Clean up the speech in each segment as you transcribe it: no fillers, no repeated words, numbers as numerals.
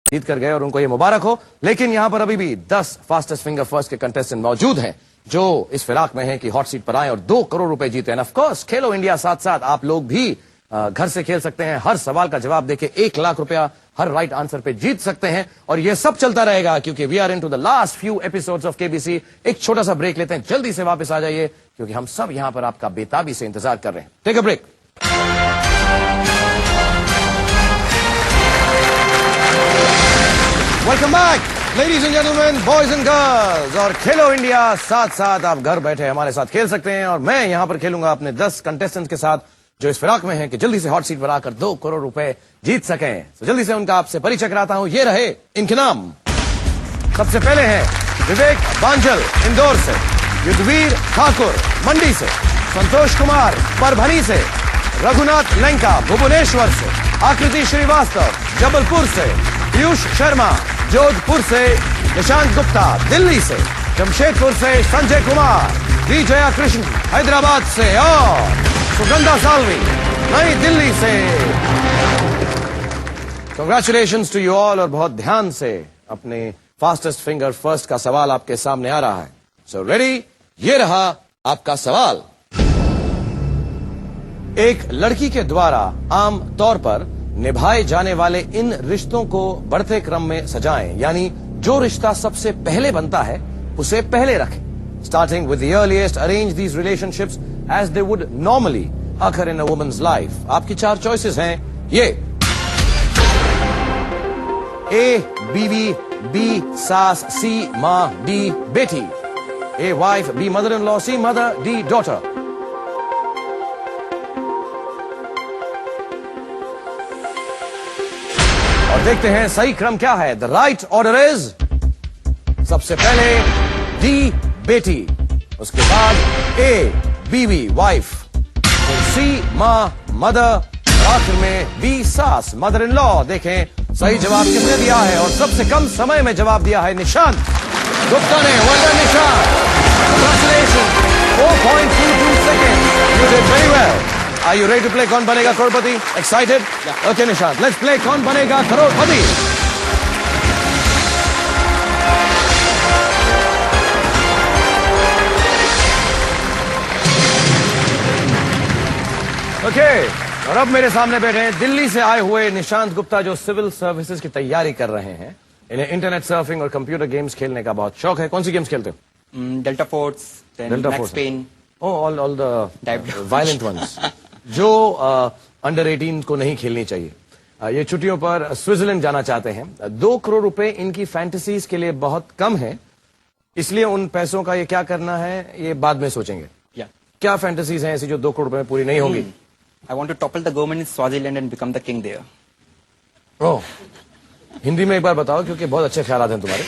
जीत कर गए और उनको ये मुबारक हो। लेकिन यहां पर अभी भी 10 फास्टेस्ट फिंगर फर्स्ट के कंटेस्टेंट मौजूद हैं जो इस फिराक में हैं कि हॉट सीट पर आए और 2 करोड़ रुपए जीते हैं। ऑफ कोर्स खेलो इंडिया साथ साथ आप लोग भी घर से खेल सकते हैं। हर सवाल का जवाब देके 1 लाख रुपया हर राइट आंसर पे जीत सकते हैं और ये सब चलता रहेगा क्योंकि we are into the last few episodes of KBC. एक छोटा सा ब्रेक लेते हैं, जल्दी से वापस आ जाइए क्योंकि हम सब यहां पर आपका बेताबी से इंतजार कर रहे हैं। Take a break. Welcome back ladies and gentleman, boys and girls. और खेलो इंडिया साथ साथ आप घर बैठे हमारे साथ खेल सकते हैं और मैं यहां पर खेलूंगा अपने 10 कंटेस्टेंट्स के साथ जो इस फिराक में हैं कि जल्दी से हॉट सीट पर आकर 2 करोड़ रुपए जीत सकें। तो जल्दी से उनका आपसे परिचय कराता हूं। ये रहे इनके नाम। सबसे पहले हैं विवेक बांझल इंदौर से, युद्धवीर ठाकुर मंडी से, संतोष कुमार परभनी से, रघुनाथ लंका भुवनेश्वर से, आकृति श्रीवास्तव जबलपुर से, पीयूष शर्मा जोधपुर से, निशांत गुप्ता दिल्ली से, जमशेदपुर से संजय कुमार, विजया कृष्ण हैदराबाद से और सुगंधा सालवी नई दिल्ली से। कंग्रेचुलेशंस टू यू ऑल और बहुत ध्यान से अपने फास्टेस्ट फिंगर फर्स्ट का सवाल आपके सामने आ रहा है। सो रेडी, ये रहा आपका सवाल। एक लड़की के द्वारा आम तौर पर निभाए जाने वाले इन रिश्तों को बढ़ते क्रम में सजाएं, यानी जो रिश्ता सबसे पहले बनता है उसे पहले रखें। Starting with the earliest, arrange these relationships as they would normally occur in a woman's life. आपकी 4 choices हैं ये: A बीवी, B सास, C माँ, D बेटी, A wife, B mother-in-law, C mother, D daughter. और देखते हैं सही क्रम क्या है। The right order is सबसे पहले D बेटी, उसके बाद A बीवी वाइफ, फिर C माँ मदर, आखिर में B सास मदर इन लॉ। देखें सही जवाब किसने दिया है और सबसे कम समय में जवाब दिया है निशांत गुप्ता ने। Well done Nishant, congratulations, 4.22 second, you did very well. Are you ready to play Kaun Banega Crorepati? Excited? Okay Nishant, let's play Kaun Banega Crorepati. Okay और अब मेरे सामने बैठे हैं दिल्ली से आए हुए निशांत गुप्ता जो सिविल सर्विसेज की तैयारी कर रहे हैं। इन्हें इंटरनेट सर्फिंग और कंप्यूटर गेम्स खेलने का बहुत शौक है। कौन सी गेम्स खेलते हो? Delta Force, Max Payne, all the violent ones जो अंडर 18 को नहीं खेलनी चाहिए। ये छुट्टियों पर स्विट्जरलैंड जाना चाहते हैं। 2 करोड़ रुपए इनकी फैंटेसीज के लिए बहुत कम है, इसलिए उन पैसों का ये क्या करना है ये बाद में सोचेंगे। क्या फैंटेसीज हैं ऐसी जो 2 करोड़ रुपए में पूरी नहीं होंगी? I want to topple the government in Swaziland and become the king there. ओह, हिंदी में एक बार बताओ क्योंकि बहुत अच्छे ख्यालात हैं तुम्हारे।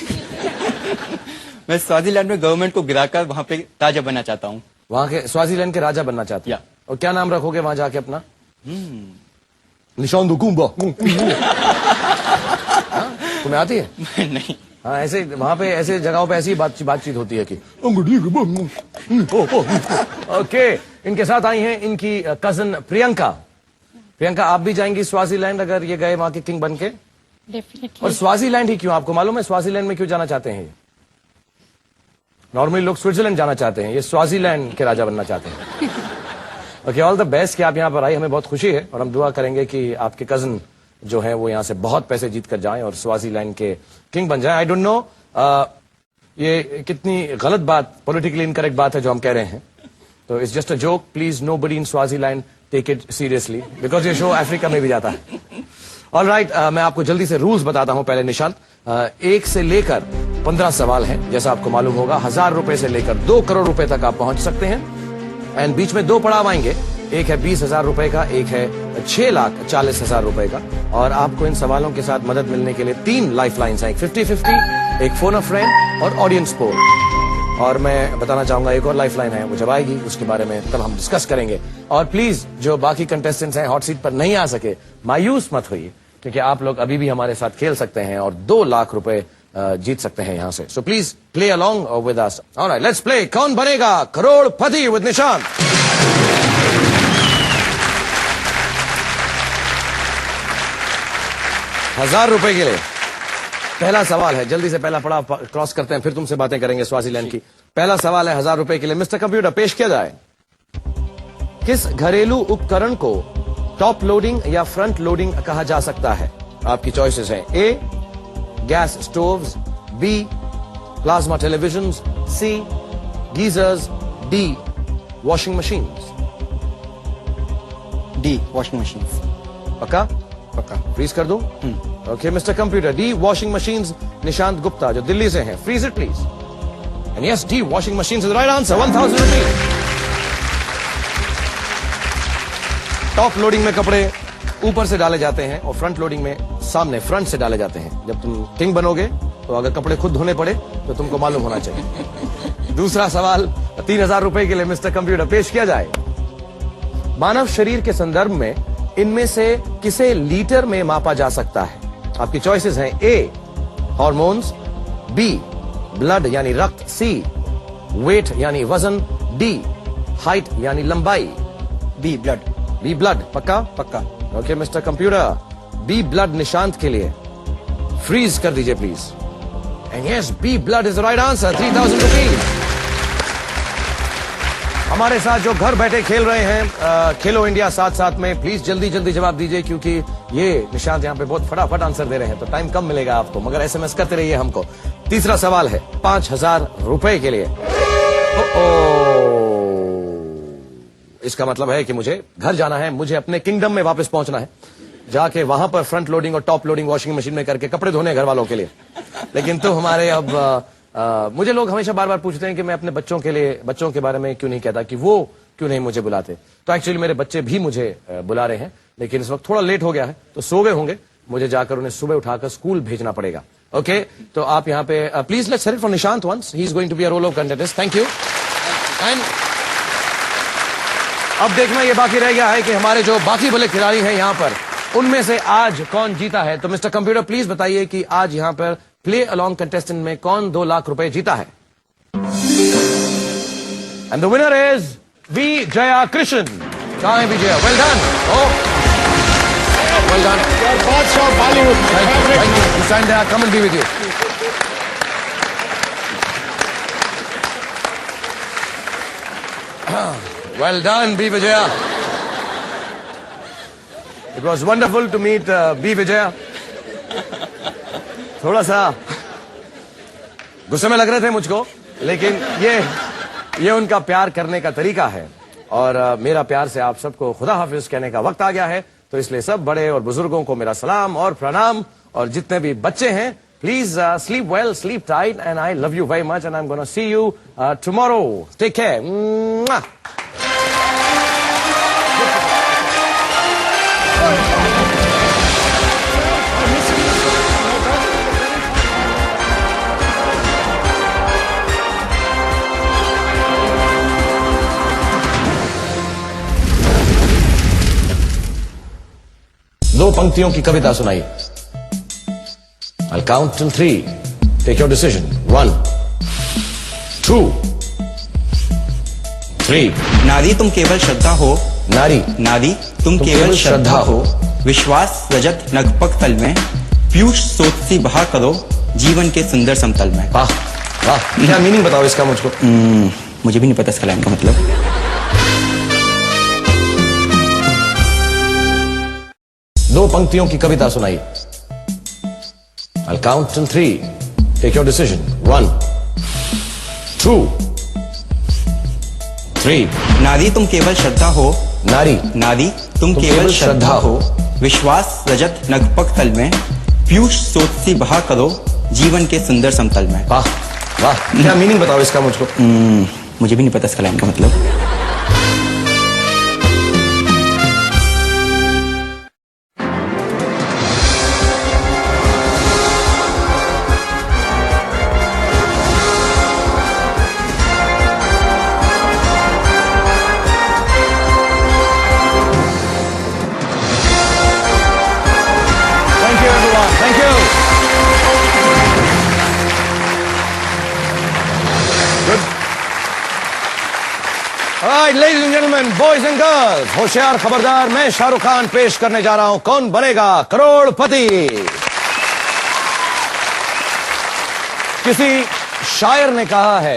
मैं स्वाजीलैंड में गवर्नमेंट को गिराकर वहां पे राजा बनना चाहता हूँ। वहां के स्वाजीलैंड के राजा बनना चाहते हैं? और क्या नाम रखोगे वहां जाके अपना? निशांत गुप्ता। तुम्हें आती है? नहीं। हाँ, ऐसे वहां पे ऐसे जगहों पे ऐसी बातचीत होती है कि ओके। इनके साथ आई हैं इनकी कजन प्रियंका। प्रियंका, आप भी जाएंगी स्वाजीलैंड अगर ये गए वहां के किंग बन के? डेफिनेटली। और स्वाजीलैंड ही क्यों? आपको मालूम है स्वाजीलैंड में क्यों जाना चाहते हैं? नॉर्मली लोग स्विट्जरलैंड जाना चाहते हैं, ये स्वाजीलैंड के राजा बनना चाहते हैं। ओके, ऑल द बेस्ट कि आप यहाँ पर आई, हमें बहुत खुशी है और हम दुआ करेंगे कि आपके कजन जो है वो यहाँ से बहुत पैसे जीत कर जाएं और स्वाजीलैंड के किंग बन जाएं। आई डोंट नो ये कितनी गलत बात, पॉलिटिकली इनकरेक्ट बात है जो हम कह रहे हैं, तो it's just a joke. Please nobody in Swaziland take it seriously because ये शो अफ्रीका में भी जाता है। ऑल राइट, मैं आपको जल्दी से रूल्स बताता हूं। पहले निशांत, 1 से लेकर 15 सवाल हैं जैसा आपको मालूम होगा। 1000 रुपए से लेकर 2 करोड़ रुपए तक आप पहुंच सकते हैं एंड बीच में 2 पड़ाव आएंगे। एक है 20,000 रुपए का, एक है 6,40,000 रुपए का। और आपको इन सवालों के साथ मदद मिलने के लिए 3 लाइफ लाइन्स हैं, एक 50-50, एक फोन अ फ्रेंड और ऑडियंस पोल। और मैं बताना चाहूंगा एक और लाइफ लाइन है, वो जब आएगी उसके बारे में तब हम डिस्कस करेंगे। और प्लीज जो बाकी कंटेस्टेंट्स हैं हॉट सीट पर नहीं आ सके, मायूस मत होइए क्योंकि आप लोग अभी भी हमारे साथ खेल सकते हैं और 2 लाख रुपए जीत सकते हैं यहां से। So please play along with us. Alright, let's play Kaun Banega Crorepati with Nishant. 1000 रुपए के लिए पहला सवाल है, जल्दी से पहला पड़ाव क्रॉस करते हैं, फिर तुमसे बातें करेंगे स्वाजीलैंड की। पहला सवाल है 1000 रुपए के लिए। मिस्टर कंप्यूटर, पेश किया जाए। किस घरेलू उपकरण को टॉप लोडिंग या फ्रंट लोडिंग कहा जा सकता है? आपकी चॉइसेस हैं। A, gas stoves, B, plasma television, C, geysers, D, washing machines. D, washing machine. पक्का? पक्का। फ्रीज कर दूं? Okay mister computer, D washing machines. Nishant Gupta जो दिल्ली से हैं, freeze it please. And yes, D washing machines is right answer. 1000 rupees. Top loading में कपड़े ऊपर से डाले जाते हैं और फ्रंट लोडिंग में सामने फ्रंट से डाले जाते हैं। जब तुम किंग बनोगे तो अगर कपड़े खुद धोने पड़े तो तुमको मालूम होना चाहिए। दूसरा सवाल 3000 रुपए के लिए। मिस्टर कंप्यूटर, पेश किया जाए। मानव शरीर के संदर्भ में इनमें से किसे लीटर में मापा जा सकता है? आपकी चॉइसेस हैं। ए, हार्मोन्स, बी, ब्लड यानी रक्त, सी, वेट यानी वजन, डी, हाइट यानी लंबाई। B, blood. B, blood. पक्का? पक्का। Okay mister computer, B, blood Nishant के लिए। फ्रीज कर दीजिए please. And yes, B, blood is right answer. 3000 rupees. हमारे साथ जो घर बैठे खेल रहे हैं खेलो इंडिया साथ साथ में, प्लीज जल्दी जल्दी जवाब दीजिए, क्योंकि ये निशांत यहाँ पे बहुत फटाफट आंसर दे रहे हैं, तो टाइम कम मिलेगा आपको, मगर एसएमएस करते रहिए हमको। तीसरा सवाल है 5000 रुपए के लिए। इसका मतलब है कि मुझे घर जाना है, मुझे अपने किंगडम में वापस पहुंचना है, जाके वहां पर फ्रंट लोडिंग और टॉप लोडिंग वॉशिंग मशीन में करके कपड़े धोने घर वालों के लिए। लेकिन तो हमारे अब मुझे लोग हमेशा बार बार पूछते हैं कि मैं अपने बच्चों के बारे में क्यों नहीं कहता, कि वो क्यों नहीं मुझे बुलाते। तो एक्चुअली मेरे बच्चे भी मुझे बुला रहे हैं, लेकिन इस वक्त थोड़ा लेट हो गया है, तो सो गए होंगे, मुझे जाकर उन्हें सुबह उठाकर स्कूल भेजना पड़ेगा। ओके, तो आप यहाँ पे please let's hear it for Nishant once, he is going to be a role of contestant. Thank you. And अब देखना ये बाकी रह गया है कि हमारे जो बाकी भले खिलाड़ी हैं यहाँ पर, उनमें से आज कौन जीता है। तो मिस्टर कंप्यूटर, प्लीज बताइए कि आज यहाँ पर प्ले अलोंग कंटेस्टेंट में कौन 2 लाख रुपए जीता है। And the winner is V Jaya Krishna. कहाँ है Vijaya? Well done. Well done. Badshah Bollywood. Thank you. Stand there, come and be with you. Well done, B. Vijaya. It was wonderful to meet B. Vijaya. थोड़ा सा गुस्से में लग रहे थे मुझको, लेकिन ये उनका प्यार करने का तरीका है, और मेरा प्यार से आप सबको खुदा हाफिज कहने का वक्त आ गया है। तो इसलिए सब बड़े और बुजुर्गों को मेरा सलाम और प्रणाम, और जितने भी बच्चे हैं please sleep well, sleep tight, and I love you very much, and I'm gonna see you tomorrow. Take care. Mwah. दो पंक्तियों की कविता सुनाई। I'll count till 3. Take your decision. 1, 2, 3. नारी तुम केवल श्रद्धा हो। नारी नारी तुम केवल श्रद्धा हो। विश्वास रजत नगपक तल में, पीयूष सोच सी बहा करो जीवन के सुंदर समतल में। वाह वाह, क्या मीनिंग बताओ इसका मुझको। मुझे भी नहीं पता इसका लाइन का मतलब। दो पंक्तियों की कविता सुनाई। I'll count till 3. Take your decision. 1, 2, 3. नारी तुम केवल श्रद्धा हो। नारी नारी तुम केवल श्रद्धा हो। विश्वास रजत नगपक तल में, पीयूष सोच सी बहा करो जीवन के सुंदर समतल में। वाह वाह, क्या मीनिंग बताओ इसका मुझको। मुझे भी नहीं पता इसका लाइन का मतलब। Ladies and gentlemen, boys and girls, होशियार खबरदार, मैं शाहरुख खान पेश करने जा रहा हूं कौन बनेगा करोड़पति। किसी शायर ने कहा है